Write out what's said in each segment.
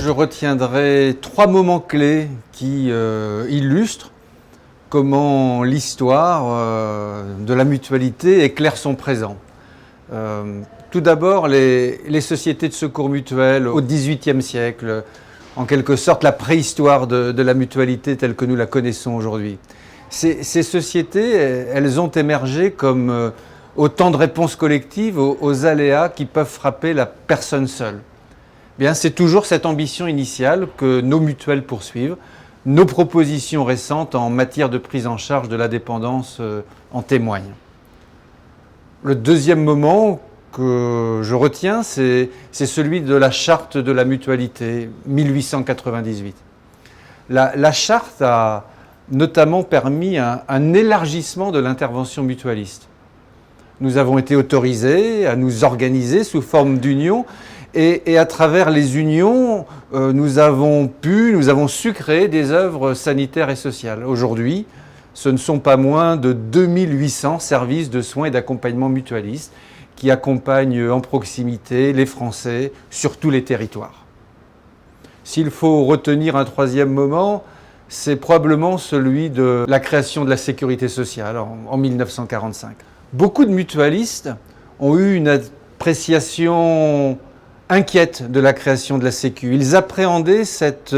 Je retiendrai 3 moments clés qui illustrent comment l'histoire de la mutualité éclaire son présent. Tout d'abord, les sociétés de secours mutuels au XVIIIe siècle, en quelque sorte la préhistoire de la mutualité telle que nous la connaissons aujourd'hui. Ces sociétés, elles ont émergé comme autant de réponses collectives aux aléas qui peuvent frapper la personne seule. Bien, c'est toujours cette ambition initiale que nos mutuelles poursuivent. Nos propositions récentes en matière de prise en charge de la dépendance en témoignent. Le deuxième moment que je retiens, c'est celui de la charte de la mutualité, 1898. La charte a notamment permis un élargissement de l'intervention mutualiste. Nous avons été autorisés à nous organiser sous forme d'union et à travers les unions, nous avons su créer des œuvres sanitaires et sociales. Aujourd'hui, ce ne sont pas moins de 2800 services de soins et d'accompagnement mutualistes qui accompagnent en proximité les Français sur tous les territoires. S'il faut retenir un troisième moment, c'est probablement celui de la création de la sécurité sociale en 1945. Beaucoup de mutualistes ont eu une appréciation inquiète de la création de la Sécu. Ils appréhendaient cette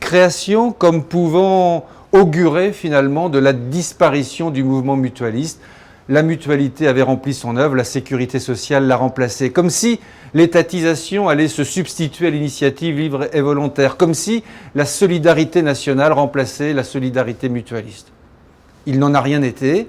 création comme pouvant augurer finalement de la disparition du mouvement mutualiste. La mutualité avait rempli son œuvre, la sécurité sociale l'a remplacée. Comme si l'étatisation allait se substituer à l'initiative libre et volontaire. Comme si la solidarité nationale remplaçait la solidarité mutualiste. Il n'en a rien été.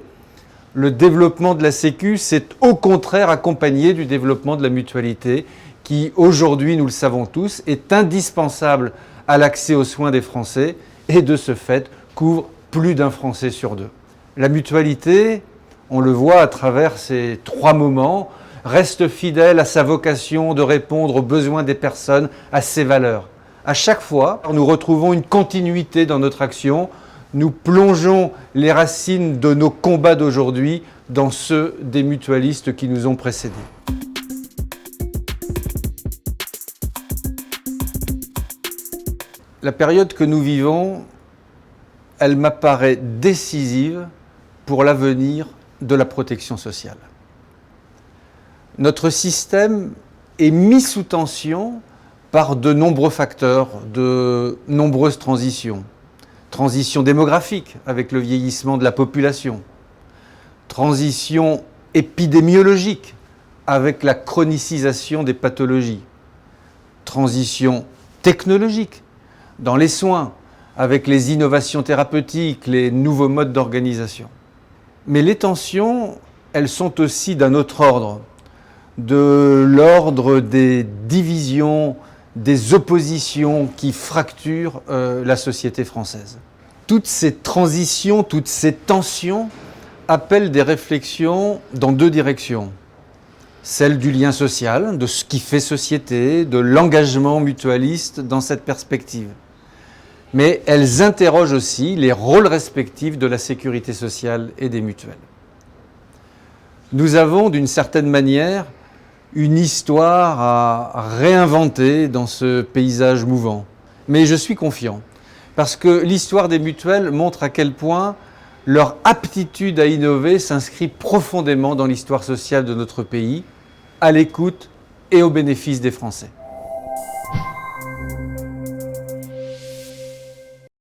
Le développement de la Sécu s'est au contraire accompagné du développement de la mutualité qui, aujourd'hui, nous le savons tous, est indispensable à l'accès aux soins des Français et, de ce fait, couvre plus d'un Français sur deux. La mutualité, on le voit à travers ces 3 moments, reste fidèle à sa vocation de répondre aux besoins des personnes, à ses valeurs. À chaque fois, nous retrouvons une continuité dans notre action. Nous plongeons les racines de nos combats d'aujourd'hui dans ceux des mutualistes qui nous ont précédés. La période que nous vivons, elle m'apparaît décisive pour l'avenir de la protection sociale. Notre système est mis sous tension par de nombreux facteurs, de nombreuses transitions. Transition démographique avec le vieillissement de la population. Transition épidémiologique avec la chronicisation des pathologies. Transition technologique dans les soins, avec les innovations thérapeutiques, les nouveaux modes d'organisation. Mais les tensions, elles sont aussi d'un autre ordre, de l'ordre des divisions, des oppositions qui fracturent la société française. Toutes ces transitions, toutes ces tensions appellent des réflexions dans 2 directions. Celle du lien social, de ce qui fait société, de l'engagement mutualiste dans cette perspective. Mais elles interrogent aussi les rôles respectifs de la sécurité sociale et des mutuelles. Nous avons d'une certaine manière une histoire à réinventer dans ce paysage mouvant. Mais je suis confiant, parce que l'histoire des mutuelles montre à quel point leur aptitude à innover s'inscrit profondément dans l'histoire sociale de notre pays, à l'écoute et au bénéfice des Français.